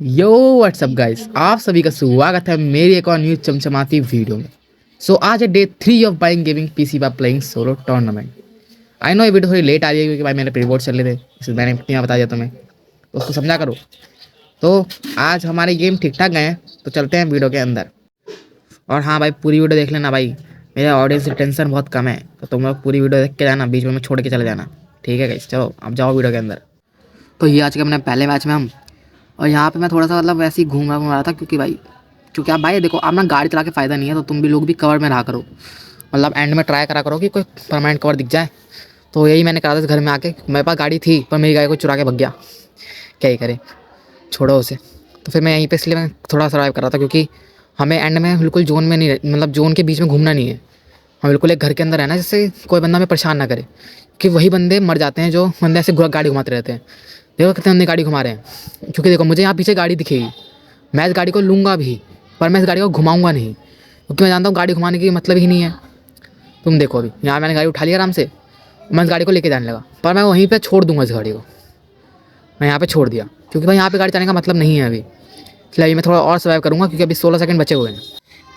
यो WhatsApp guys, आप सभी का स्वागत है मेरी एक और न्यू चमचमाती वीडियो में। आज है day 3 of buying gaming PC by playing solo tournament. I know ये वीडियो थोड़ी लेट आ रही है क्योंकि भाई मेरे प्री बोर्ड चल रहे थे, इसलिए मैंने इतना बता दिया तुम्हें, तो उसको समझा करो। तो आज हमारे गेम ठीक ठाक गए हैं, तो चलते हैं वीडियो के अंदर। और हाँ भाई, पूरी वीडियो देख लेना भाई, मेरे ऑडियंस की टेंशन बहुत कम है, तो तुम लोग पूरी वीडियो देख के जाना, बीच में छोड़ के चले जाना, ठीक है गाइस। चलो अब जाओ वीडियो के अंदर। तो ये आज के अपने पहले मैच में हम, और यहाँ पे मैं थोड़ा सा मतलब वैसे ही घूम रहा था क्योंकि आप भाई देखो, आप ना गाड़ी चला के फ़ायदा नहीं है, तो तुम भी लोग भी कवर में रहा करो, मतलब एंड में ट्राई करा करो कि कोई परमानेंट कवर दिख जाए। तो यही मैंने करा था घर में आके, मेरे पास गाड़ी थी पर मेरी गाड़ी को चुरा के भग गया, क्या ही करे, छोड़ो उसे। तो फिर मैं यहीं पे इसलिए मैं थोड़ा सर्वाइव कर रहा था, क्योंकि हमें एंड में बिल्कुल जोन में नहीं, मतलब जोन के बीच में घूमना नहीं है, हम बिल्कुल एक घर के अंदर रहना, जिससे कोई बंदा हमें परेशान ना करे, कि वही बंदे मर जाते हैं जो बंदे ऐसे गाड़ी घुमाते रहते हैं। देखो कितने बंदे गाड़ी घुमा रहे हैं, क्योंकि देखो मुझे यहाँ पीछे गाड़ी दिखेगी, मैं इस गाड़ी को लूँगा भी, पर मैं इस गाड़ी को घुमाऊँगा नहीं, क्योंकि मैं जानता हूँ गाड़ी घुमाने की मतलब ही नहीं है। तुम देखो अभी यहाँ मैंने गाड़ी उठा लिया आराम से, मैं इस गाड़ी को लेके जाने लगा, पर मैं वहीं पे छोड़ दूंगा इस गाड़ी को, मैं यहाँ पे छोड़ दिया, क्योंकि भाई यहाँ पे गाड़ी चलाने का मतलब नहीं है अभी। इसलिए अभी मैं थोड़ा और सर्वाइव करूँगा, क्योंकि अभी 16 सेकंड बचे हुए हैं।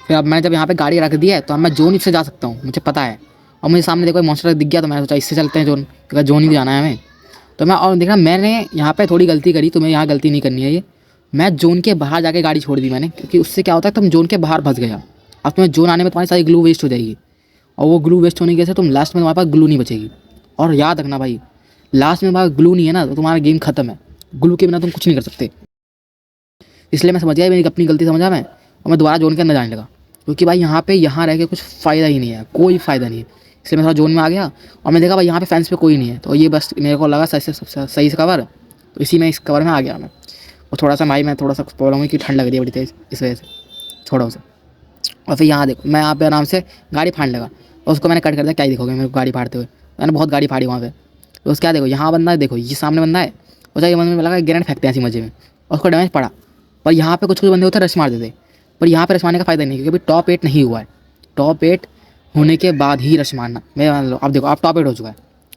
फिर अब मैं जब यहाँ पे गाड़ी रख दी है, तो अब मैं जोन से जा सकता हूँ, मुझे पता है। और मुझे सामने देखो मॉन्स्टर दिख गया, तो मैंने सोचा इससे चलते हैं जोन, क्योंकि जोन ही जाना है हमें। तो मैं, और देखना मैंने यहाँ पे थोड़ी गलती करी, तुम्हें यहाँ गलती नहीं करनी है ये। मैं जोन के बाहर जाके गाड़ी छोड़ दी मैंने, क्योंकि उससे क्या होता है, तुम जोन के बाहर फंस गया, अब तुम्हें जोन आने में तुम्हारी सारी ग्लू वेस्ट हो जाएगी, और वो ग्लू वेस्ट होने की वजह से तुम लास्ट में तुम्हारे पास ग्लू नहीं बचेगी। और याद रखना भाई, लास्ट में तुम्हारा ग्लू नहीं है ना, तो तुम्हारा गेम खत्म है, ग्लू के बिना तुम कुछ नहीं कर सकते। इसलिए मैं समझ गया, मेरी अपनी गलती समझा मैं, और मैं दोबारा जोन के अंदर जाने लगा, क्योंकि भाई यहाँ पे यहाँ रह के कुछ फ़ायदा ही नहीं है, कोई फ़ायदा नहीं है। इसलिए मैं थोड़ा जोन में आ गया, और मैं देखा भाई यहाँ पे फेंस पे कोई नहीं है, तो ये बस मेरे को लगा सही से कवर, तो इसी में इस कवर में आ गया मैं। और थोड़ा सा भाई मैं थोड़ा सा प्रॉब्लम हुई कि ठंड लग रही है बड़ी तेज़, इस वजह से छोड़ा उसे। और फिर यहाँ देखो मैं यहाँ पे आराम से गाड़ी फाड़ लगा, और उसको मैंने कट कर दिया, क्या ही दिखोगे मेरे को गाड़ी फाड़ते हुए, मैंने बहुत गाड़ी फाड़ी वहाँ पे। तो उसका क्या देखो, यहाँ बंदा है, देखो ये सामने बंदा है, और ये बंदे में लगा ग्रेनेड फेंकते हैं ऐसी मजे में, और उसको डैमेज पड़ा। पर यहाँ पे कुछ कुछ बंदे होते हैं रश मार देते, पर यहाँ पे रश मारने का फ़ायदा नहीं, क्योंकि अभी टॉप 8 नहीं हुआ है, टॉप 8 होने के बाद ही रश मारना। मैं मान लो अब देखो आप टॉप 8 हो चुका है,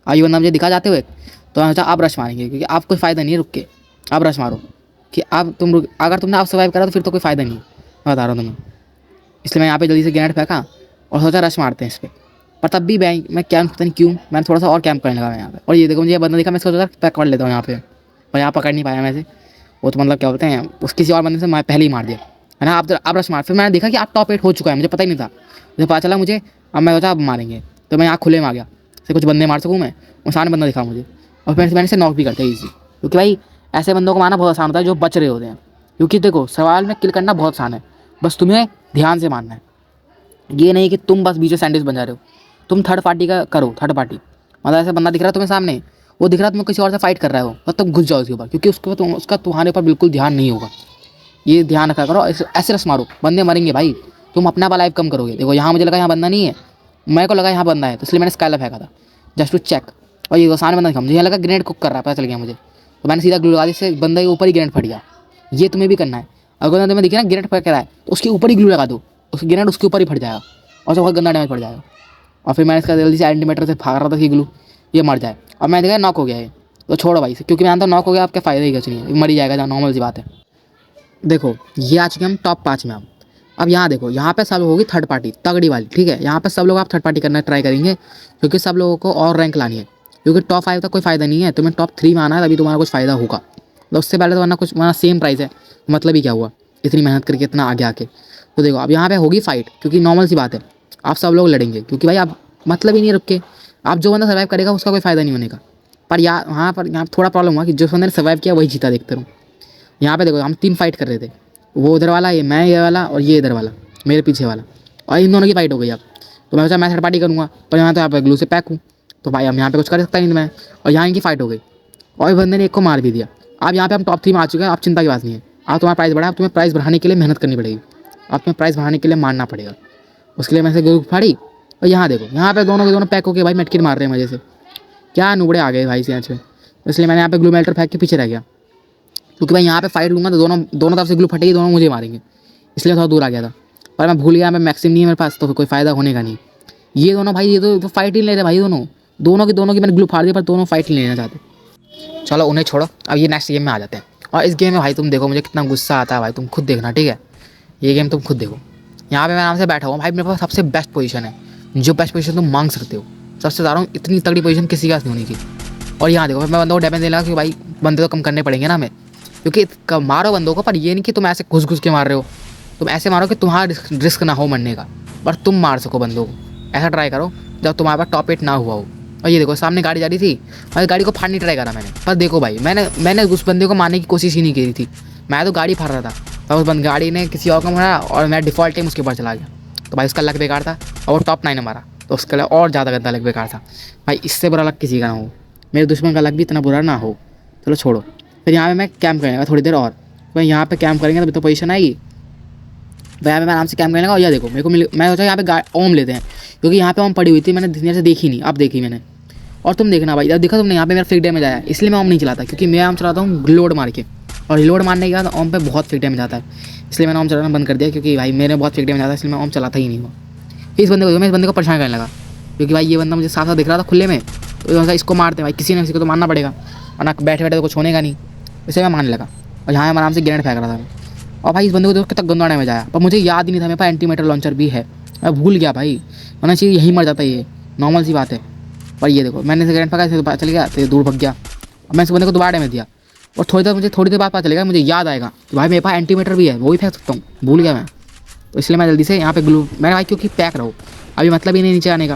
अब ये बंदा मुझे दिखा जाते हुए, तो मैं सोचा आप रश मारेंगे, क्योंकि आप कोई फ़ायदा नहीं है रुक के, आप रश मारो कि आप तुम रुक, अगर तुमने आप सर्वाइव करा तो फिर तो कोई फ़ायदा नहीं है, मैं बता रहा हूँ तुम्हें। इसलिए मैं यहाँ पे जल्दी से ग्रेनेड फेंका और सोचा रश मारते हैं इस पर। पर तब भी मैं कैंप, पता नहीं क्यों मैंने थोड़ा सा और कैंप करने लगा मैं यहाँ पे। और ये देखो मुझे ये बंदा दिखा, मैं सोचा पैक कर लेता हूँ यहाँ पे, पर यहाँ पकड़ नहीं पाया मैं से। वो तो मतलब क्या बोलते हैं, उस किसी और बंदे से मैं पहले ही मार दिया है ना। आप रश मार, फिर मैंने देखा कि आप टॉप 8 हो चुका है, मुझे पता ही नहीं था, मुझे पता चला मुझे, अब मैं सोचा अब मारेंगे, तो मैं यहाँ खुले में आ गया, से कुछ बंदे मार सकूँ मैं, वो सामने बंदा दिखा मुझे, और फिर मैंने से नॉक भी करते ईजी, क्योंकि भाई ऐसे बंदों को मारना बहुत आसान होता है जो बच रहे होते हैं। क्योंकि देखो सवाल में किल करना बहुत आसान है, बस तुम्हें ध्यान से मारना है, ये नहीं कि तुम बस बीच में सैंडविच बन जा रहे हो। तुम थर्ड पार्टी का करो, थर्ड पार्टी मतलब ऐसा बंदा दिख रहा है तुम्हें सामने, वो दिख रहा है तुम्हें किसी और से फाइट कर रहा हो, तो तुम घुस जाओ उसके ऊपर, क्योंकि उसका तुम्हारे ऊपर बिल्कुल ध्यान नहीं होगा। ये ध्यान रखा करो, ऐसे रस मारो, बंदे मरेंगे भाई, तुम अपना लाइफ कम करोगे। देखो यहाँ मुझे लगा यहाँ बंदा नहीं है, मेरे को लगा यहाँ बंदा है, तो इसलिए मैंने स्काइलर फेंका था जस्ट टू चेक। और ये सामने बंदा दिखा, मुझे यहाँ लगा ग्रेनेड कुक कर रहा है, पता चल गया मुझे, तो मैंने सीधा ग्लू लगा दी, से बंदे के ऊपर ही ग्रेनेड फट गया। ये तुम्हें भी करना है, अगर तुम्हें दिखे ना ग्रेनेड फेंक रहा है, तो उसके ऊपर ही ग्लू लगा दो, उसकी ग्रेनेड उसके ऊपर ही फट जाएगा, और बहुत गंदा डैमेज पड़ जाएगा। और फिर मैंने इसका जल्दी से एंटीमीटर से भाग रहा था कि ग्लू ये मर जाए, अब मैं देखा नॉक हो गया है, तो छोड़ो भाई से, क्योंकि मैं जानता हूँ नॉक हो गया आपके फ़ायदा ही कुछ नहीं है, मर ही जाएगा, जहाँ नॉर्मल सी बात है। देखो ये आ चुके हम टॉप 5 में। अब यहाँ देखो, यहाँ पे सब होगी थर्ड पार्टी तगड़ी वाली, ठीक है, यहाँ पे सब लोग आप थर्ड पार्टी करना ट्राई करेंगे, क्योंकि सब लोगों को और रैंक लानी है, क्योंकि टॉप 5 तक कोई फ़ायदा नहीं है, तुम्हें टॉप 3 में आना है, तभी तुम्हारा कुछ फ़ायदा होगा। तो उससे पहले तो वरना सेम प्राइस है, मतलब ही क्या हुआ इतनी मेहनत करके इतना आगे आके। तो देखो अब यहाँ पे होगी फाइट, क्योंकि नॉर्मल सी बात है, आप सब लोग लड़ेंगे, क्योंकि भाई आप मतलब ही नहीं रुक के, आप जो बंदा सर्वाइव करेगा उसका कोई फ़ायदा नहीं होने का। पर यहाँ थोड़ा प्रॉब्लम हुआ कि जो बंदे ने सर्वाइव किया वही जीता, देखते रहो। यहाँ पे देखो हम 3 फाइट कर रहे थे, वो उधर वाला, ये मैं ये वाला, और ये इधर वाला मेरे पीछे वाला, और इन दोनों की फाइट हो गई अब। तो मैं सोचा मैं थर्ड पार्टी करूँगा, पर यहाँ तो यहाँ पे ग्लू से पैक हूँ, तो भाई हम यहाँ पे कुछ कर सकता नहीं मैं, और यहाँ इनकी फाइट हो गई, और बंदे ने एक को मार भी दिया। अब यहाँ पे हम टॉप 3 में आ चुके हैं, अब चिंता की बात नहीं है। अब तुम्हारा प्राइस बढ़ा, अब तुम्हें प्राइस बढ़ाने के लिए मेहनत करनी पड़ेगी, अब तुम्हें प्राइस बढ़ाने के लिए मारना पड़ेगा। उसके लिए मैं से ग्लू फाड़ी, और यहाँ देखो यहाँ पे दोनों के दोनों पैक होकर भाई मेटकिट मार रहे हैं मजे से, क्या नुबड़े आ गए भाई से यहाँ पे। इसलिए मैंने यहाँ पे ग्लू मेल्टर फेंक के पीछे रह गया, क्योंकि भाई यहाँ पे फाइट लूँगा तो दोनों तरफ से ग्लू फटेगी, दोनों मुझे मारेंगे, इसलिए थोड़ा दूर आ गया था। पर मैं भूल गया, मैं मैक्सिम नहीं है मेरे पास, तो कोई फ़ायदा होने का नहीं। ये दोनों भाई, ये तो फाइट ही नहीं ले रहे भाई, दोनों की मैंने ग्लू फाड़ दिया, पर दोनों फाइट नहीं लेना चाहते। चलो उन्हें छोड़ो, अब ये नेक्स्ट गेम में आ जाते हैं। और इस गेम में भाई तुम देखो मुझे कितना गुस्सा आता है भाई, तुम खुद देखना, ठीक है। ये गेम तुम खुद देखो। यहाँ पे मैं आराम से बैठा हुआ भाई, मेरे पास सबसे बेस्ट पोजीशन है, जो बेस्ट पोजीशन तुम मांग सकते हो। सबसे ज़्यादा इतनी तगड़ी पोजीशन किसी के पास नहीं होनी थी। और यहाँ देखो मैं बंदों को डैमेज देने लगा कि भाई बंदे तो कम करने पड़ेंगे ना हमें, क्योंकि मारो बंदों को, पर ये नहीं कि तुम ऐसे घुस घुस के मार रहे हो। तुम ऐसे मारो कि तुम्हारा रिस्क ना हो मरने का, पर तुम मार सको बंदों को। ऐसा ट्राई करो जब तुम्हारे पास टॉप 8 ना हुआ हो। और ये देखो सामने गाड़ी जा रही थी, और गाड़ी को फाड़ने ट्राई करा मैंने, पर देखो भाई मैंने उस बंदे को मारने की कोशिश ही नहीं की थी। मैं तो गाड़ी फाड़ रहा था, पर उस गाड़ी ने किसी और को मारा और मैं डिफ़ॉल्ट टाइम उसके ऊपर चला गया। तो भाई उसका लक बेकार था, और वो टॉप 9 ने मारा, तो उसका लक और ज़्यादा गंदा लक बेकार था भाई। इससे बुरा लक किसी का ना हो, मेरे दुश्मन का लक भी इतना बुरा ना हो। चलो छोड़ो, फिर यहाँ पे मैं कैंप करेंगे थोड़ी देर और। भाई यहाँ पे कैंप करेंगे तभी तो पोजीशन आएगी। भाई यहाँ पे मैं आराम से कैंप करने लगा। और यह देखो मेरे को मैं सोचा यहाँ पे ओम लेते हैं, क्योंकि यहाँ पे ओम पड़ी हुई थी, मैंने दुनिया से देखी नहीं, अब देखी मैंने। और तुम देखना भाई, जब देखा तुमने यहाँ पे मेरा फ्री डैमेज आया, इसलिए मैं ओम नहीं चलाता, क्योंकि मैं ओम चलाता हूँ रिलोड मार के, और रिलोड मारने के बाद ओम पे बहुत फ्री डैमेज आता है, इसलिए मैंने ओम चलाना बंद कर दिया, क्योंकि भाई मेरे बहुत फ्री डैमेज आता है, इसलिए मैं ओम चलाता ही नहीं हुआ। फिर इस बंदे को परेशान करने लगा, क्योंकि भाई ये बंदा मुझे साफ साफ दिख रहा था खुले में, तो इसको मारते भाई, किसी ने किसी को तो मारना पड़ेगा, वरना बैठे बैठे तो कुछ होनेगा नहीं, इसे मैं मारने लगा। और यहाँ मैं आराम से ग्रेनेड फेंक रहा था, और भाई इस बंदे को देखो कितना गंदा डैमेज आया, पर मुझे याद ही नहीं था मेरे पास एंटीमेटर लॉन्चर भी है, मैं भूल गया भाई, वरना चाहिए यही मर जाता, ये नॉर्मल सी बात है। पर ये देखो मैंने ग्रेनेड फेंका, इसे पता चल गया तो दूर भग गया। अब मैं इस बंदे को दोबारा डैमेज दिया, और थोड़ी देर बाद पता चलेगा, मुझे याद आएगा कि भाई मेरे पास एंटीमेटर भी है, वो भी फेंक सकता हूँ, भूल गया मैं। तो इसलिए मैं जल्दी से यहाँ पे ग्लू मैंने भाई, क्योंकि पैक रहो अभी मतलब ही नहीं नीचे आने का,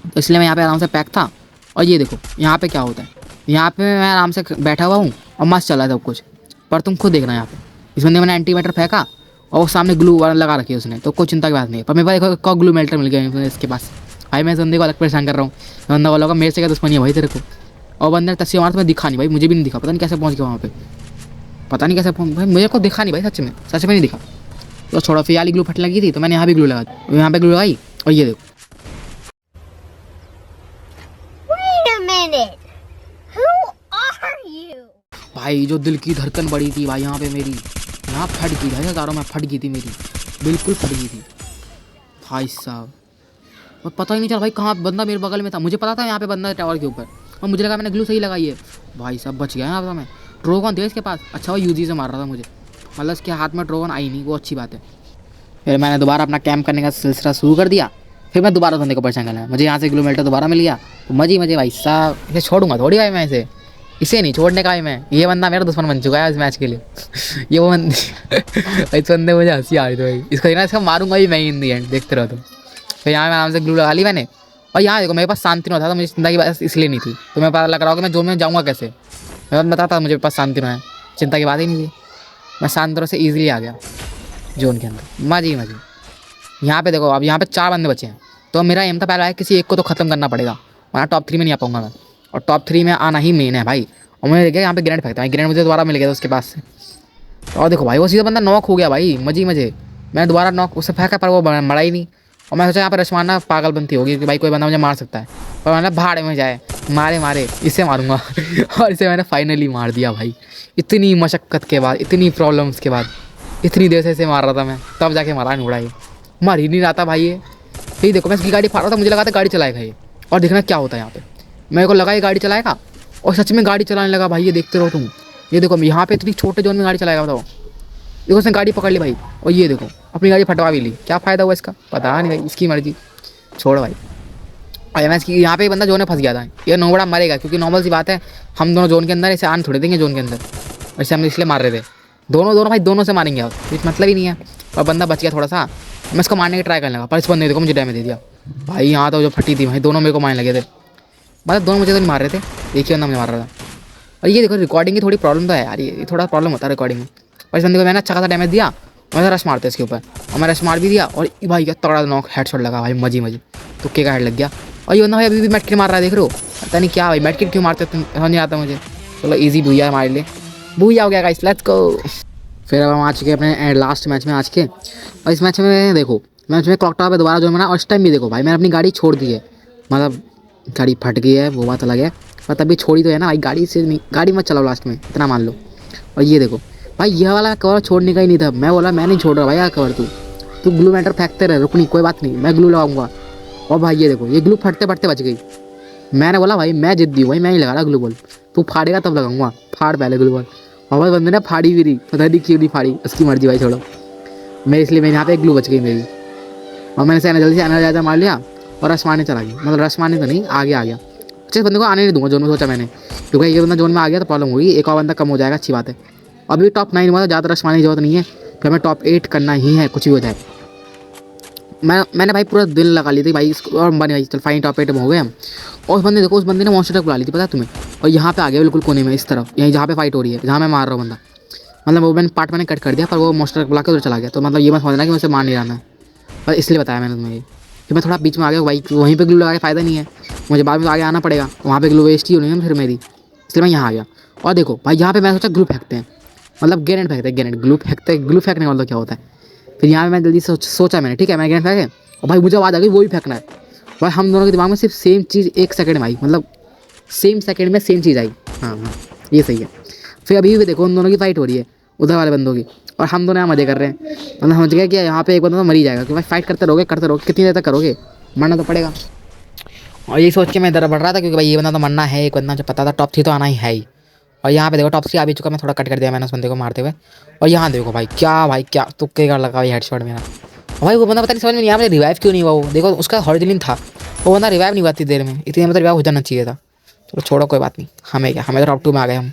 तो इसलिए मैं यहाँ पे आराम से पैक था। और ये देखो यहाँ पे क्या होता है, यहाँ पे मैं आराम से बैठा हुआ हूँ और मस्त चला है सब कुछ, पर तुम खुद देखना यहाँ पे इस बंदे मैंने एंटीमेटर फेंका और वो सामने ग्लू लगा रखी है उसने, तो कोई चिंता की बात नहीं है। पर मेरे पास देखो ग्लू मेल्टर मिल गया इसके पास। भाई मैं इस बंदे को अलग परेशान कर रहा हूँ, बंदा वाला होगा मेरे से क्या दुश्मनी है भाई तेरे को। और बंदे ने तस्वीर मारा तो मैं दिखा नहीं भाई, मुझे भी नहीं दिखा, पता नहीं कैसे पहुँच गया वहाँ पे, पता नहीं कैसे भाई मुझे को दिखा नहीं भाई, सच में नहीं दिखा। तो छोड़ो, फिर वाली ग्लू फट लगी थी तो मैंने यहाँ भी ग्लू लगा दी, यहाँ पे ग्लू लगाई। और ये देखो भाई जो दिल की धड़कन बढ़ी थी भाई यहाँ पे मेरी, यहाँ फट गई भाई, हज़ारों में फट गई थी मेरी, बिल्कुल फट गई थी भाई साहब। और पता ही नहीं चला भाई कहाँ बंदा मेरे बगल में था, मुझे पता था यहाँ पे बंदा है टावर के ऊपर, और मुझे लगा मैंने ग्लू सही लगाई है। भाई साहब बच गया यहाँ पर मैं। ड्रोगन थे इसके पास, अच्छा वो यूजी से मार रहा था मुझे, मतलब इसके हाथ में ड्रोगन आई नहीं, वो अच्छी बात है। फिर मैंने दोबारा अपना कैंप करने का सिलसिला शुरू कर दिया। फिर मैं दोबारा बंदे को परेशान करना है, मुझे यहाँ से ग्लू मेल्टर दोबारा मिल गया, तो मजे भाई साहब। इसे छोड़ूंगा थोड़ी भाई मैं, इसे नहीं छोड़ने का भाई मैं, ये बंदा मेरा दुश्मन बन चुका है इस मैच के लिए। ये वो बंदे इस बंदे मुझे हंसी आ रही थी भाई, इसका मारूंगा ही मैं ही इन दी एंड, देखते रहो तुम। फिर यहाँ मैं आराम से ग्लू लगा ली मैंने। और यहाँ देखो मेरे पास शांति होता था, मुझे चिंता की बात इसलिए नहीं थी, तो मैं पता लग रहा हो कि मैं जोन में जाऊँगा कैसे, मैं बताता मुझे पास शांति है, चिंता की बात ही नहीं थी, मैं शांति से ईजिली आ गया जोन के अंदर, मजे। यहाँ पे देखो अब यहाँ पे 4 बंदे बचे हैं, तो मेरा एम था पहला है किसी एक को तो ख़त्म करना पड़ेगा, वरना टॉप 3 में नहीं आ पाऊंगा मैं, और टॉप 3 में आना ही मेन है भाई। और मैंने देखा यहाँ पे ग्रेनेड फेंकता है, ग्रेनेड मुझे दोबारा मिल गया था उसके पास से। और देखो भाई वो सीधा बंदा नॉक हो गया भाई, मजे। मैंने दोबारा नॉक उसे फेंका पर वो मरा ही नहीं, और मैं सोचा यहाँ पर रश मारना पागल बनती होगी कि भाई कोई बंदा मुझे मार सकता है, पर मैंने भाड़ में जाए मारे इससे मारूंगा। और इसे मैंने फाइनली मार दिया भाई, इतनी मशक्क़त के बाद, इतनी प्रॉब्लम्स के बाद, इतनी देर से इसे मार रहा था मैं, तब जाके मारा नहीं उड़ा, ये मार ही नहीं रहा था भाई। ये देखो मैं इसकी गाड़ी फाड़ रहा था, मुझे लगा था गाड़ी चलाएगा ये, और देखना क्या होता है यहाँ पे, मेरे को लगा ये गाड़ी चलाएगा, और सच में गाड़ी चलाने लगा भाई। ये देखते रहो तुम, ये देखो यहाँ पे इतनी छोटे जोन में गाड़ी चलाएगा बताओ। देखो उसने गाड़ी पकड़ ली भाई, और ये देखो अपनी गाड़ी फटवा भी ली, क्या फ़ायदा हुआ इसका पता नहीं भाई, इसकी मर्जी, छोड़ो भाई। और मैं इसकी यहाँ पे बंदा जोन में फंस गया था, ये नोबड़ा मरेगा, क्योंकि नॉर्मल सी बात है हम दोनों जोन के अंदर, इसे आन थोड़े देंगे जोन के अंदर, वैसे हम इसलिए मार रहे थे, दोनों भाई दोनों से मारेंगे आप, कुछ मतलब ही नहीं है। और बंदा बच गया थोड़ा सा, मैं इसको मारने की ट्राई करने लगा, पर इस बंदे देखो मुझे डैमेज दे दिया भाई। यहाँ तो जो फटी थी भाई, दोनों मेरे को मारने लगे थे, मतलब दोनों मुझे तो नहीं मार रहे थे, देखिए बंदा मुझे मार रहा था। और ये देखो रिकॉर्डिंग की थोड़ी प्रॉब्लम तो है यार, ये थोड़ा प्रॉब्लम होता है रिकॉर्डिंग में। और इस बंदे को मैंने अच्छा खासा डैमेज दिया, मैं रश मारते इसके ऊपर, और मैं रश मार भी दिया, और भाई क्या तगड़ा नॉक हेडशॉट लगा भाई, मजे तुक्के का हेड लग गया। और ये बंदा भाई अभी भी मेडकिट मार रहा है, देख रहे हो, पता नहीं क्या भाई मेडकिट क्यों मारते तुम, समझ नहीं आता मुझे। चलो ईजी भूया हमारे लिए, भूया हो गया गाइस, लेट्स गो। फिर अब हम आ चुके अपने लास्ट मैच में आज के, और इस मैच में देखो मैच में क्लॉक टावर पे दोबारा जो बना, और इस टाइम भी देखो भाई मैंने अपनी गाड़ी छोड़ दी है, मतलब गाड़ी फट गई है वो बात अलग है, पर तभी छोड़ी तो है ना भाई, गाड़ी से नहीं, गाड़ी मत चलाओ लास्ट में, इतना मान लो। और ये देखो भाई यह वाला कवर छोड़ने का ही नहीं था, मैं बोला मैं नहीं छोड़ रहा भाई यार कवर, तू ग्लू मेल्टर फेंकते रहे, रुकनी कोई बात नहीं, मैं ग्लू लगाऊंगा। और भाई ये देखो ये ग्लू फटते बच गई, मैंने बोला भाई मैं जिद्दी हूँ भाई, मैं ही लगा रहा ग्लू बॉल, तू फाड़ेगा तब लगाऊंगा, फाड़ पहले ग्लू बॉल। और भाई बंदे ने फाड़ी भी रही, पता नहीं क्यों नहीं फाड़ी, उसकी मर्जी भाई, छोड़ो। मैं इसलिए मैंने यहाँ पे एक ग्लू बच गई मेरी, और मैंने से जल्दी से एनर्जाइजर मार लिया और रश मारने चला गया, मतलब रश मारने तो नहीं, आगे आ गया। अच्छे बंदे को आने नहीं दूंगा जोन में, सोचा मैंने, क्योंकि ये बंदा जोन में आ गया तो प्रॉब्लम होगी, एक और बंदा कम हो जाएगा, अच्छी बात है। अभी टॉप 9 हुआ, ज़्यादा रश मारने की जरूरत नहीं है, फिर हमें टॉप 8 करना ही है, कुछ भी हो जाए। मैंने भाई पूरा दिल लगा ली थी भाई, और बने भाई चल फाइन टॉप 8 में हो गए हम। और उस बंदे देखो, उस बंदे ने मॉन्स्टर ट्रक बुला ली थी, पता है तुम्हें, और यहाँ पे आ गया बिल्कुल कोने में, इस तरफ, यहीं जहाँ पे फाइट हो रही है, जहाँ मैं मार रहा हूँ बंदा, मतलब वो मैंने कट कर दिया, पर वो मॉन्स्टर ट्रक बुला के उधर चला गया। तो मतलब ये मत समझना कि मुझे मार नहीं रहा मैं, पर इसलिए बताया मैंने तुम्हें कि मैं थोड़ा बीच में आ गया भाई, वहीं पे ग्लू लगा के फ़ायदा नहीं है, मुझे बाद में आगे आना पड़ेगा, वहाँ पे ग्लू वेस्ट ही होनी है फिर मेरी, इसलिए मैं यहाँ आ गया। और देखो भाई यहाँ पे मैं सोचा ग्लू फेंकते हैं, मतलब ग्रेनेड फेंकते हैं, ग्रेनेड ग्लू फेंकने वाला क्या होता है। फिर यहाँ पे मैं जल्दी सोचा मैंने, ठीक है मैं ग्रेनेड फेंके, और भाई मुझे आवाज़ आ गई वो भी फेंकना है। भाई हम दोनों के दिमाग में सिर्फ सेम चीज़ 1 सेकंड में आई, मतलब सेम सेकंड में सेम चीज़ आई। हाँ हाँ, ये सही है। फिर अभी भी देखो उन दोनों की फाइट हो रही है, उधर वाले बंदों की, और हम दोनों यहाँ मजे कर रहे हैं। मतलब समझ गया कि यहाँ पे एक बंदा तो मर ही जाएगा, कि भाई फाइट करते रहोगे कितनी देर तक करोगे, मरना तो पड़ेगा। और यही सोच के मैं इधर बढ़ रहा था, क्योंकि भाई ये बंदा तो मरना है, एक बंदा जो पता था टॉप 3 तो आना ही है ही। और यहाँ पे देखो टॉप 3 आ भी चुका, मैं थोड़ा कट कर दिया मैंने उस बंदे को मारते हुए। और यहाँ देखो भाई क्या तुक्के का लगा भाई हेडशॉट मेरा। और भाई वो बंदा पता नहीं समझ में नहीं आया, मुझे रिवाइव क्यों नहीं हुआ, वो देखो उसका हॉरिजन था, वो बंदा रिवाइव नहीं हुआ इतनी देर में, इतनी मतलब रिवाइव हो जाना चाहिए था। चलो छोड़ो कोई बात नहीं, हमें क्या, हमें तो टॉप 2 में आ गए हम।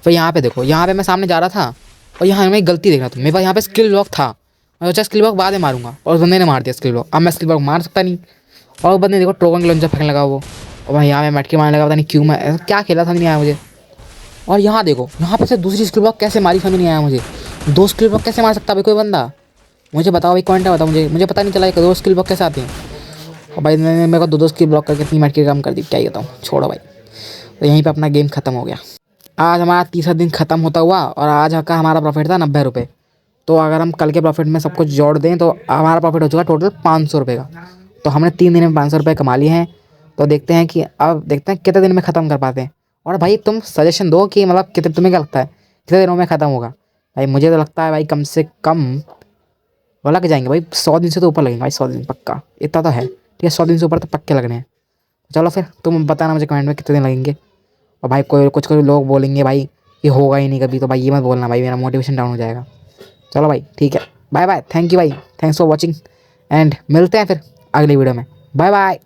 फिर यहाँ पे देखो, यहाँ पे मैं सामने जा रहा था, और यहाँ मैं गलती देख रहा था, मेरे पास यहाँ पे स्किल ब्लॉक था, मैं सोचा स्किल ब्लॉक बाद में मारूंगा, और उस बंदे ने मार दिया स्किल ब्लॉक। अब मैं स्किल ब्लॉक मार सकता नहीं, और उस बंदे देखो ट्रोगन लॉन्चर फेंकने लगा वो, और भाई यहाँ मैं मटके मारने लगा, पता नहीं क्यों, मैं ऐसा क्या खेला था नहीं आया मुझे। और यहाँ देखो, यहाँ पे से दूसरी स्किल ब्लॉक कैसे मारी समझ नहीं आया मुझे, 2 स्किल ब्लॉक कैसे मार सकता भाई कोई बंदा, मुझे बताओ भाई, कमेंट में बताओ, मुझे पता नहीं चला कि 2 स्किल ब्लॉक कैसे आते हैं। और भाई मैंने मेरे को 2 स्किल ब्लॉक करके इतनी मटके काम कर दी, क्या ही बताऊँ, छोड़ो भाई। तो यहीं पर अपना गेम खत्म हो गया। आज हमारा तीसरा दिन ख़त्म होता हुआ, और आज का हमारा प्रॉफिट था 90 रुपये। तो अगर हम कल के प्रॉफिट में सब कुछ जोड़ दें तो हमारा प्रॉफिट हो चुका टोटल 500 रुपये का। तो हमने 3 दिन में 500 रुपये कमा लिए हैं। तो देखते हैं कि अब देखते हैं कितने दिन में ख़त्म कर पाते हैं। और भाई तुम सजेशन दो कि मतलब कितने, तुम्हें क्या लगता है कितने दिनों में ख़त्म होगा। भाई मुझे तो लगता है भाई कम से कम वो लग जाएंगे भाई 100 दिन से तो ऊपर लगेंगे भाई, 100 दिन पक्का, इतना तो है। ठीक है 100 दिन से ऊपर तो पक्के लगने हैं। चलो फिर तुम बताना मुझे कमेंट में कितने दिन लगेंगे। और भाई कुछ लोग बोलेंगे भाई ये होगा ही नहीं कभी, तो भाई ये मत बोलना भाई, मेरा मोटिवेशन डाउन हो जाएगा। चलो भाई ठीक है, बाय बाय, थैंक यू भाई, थैंक्स फॉर वॉचिंग, एंड मिलते हैं फिर अगली वीडियो में, बाय बाय।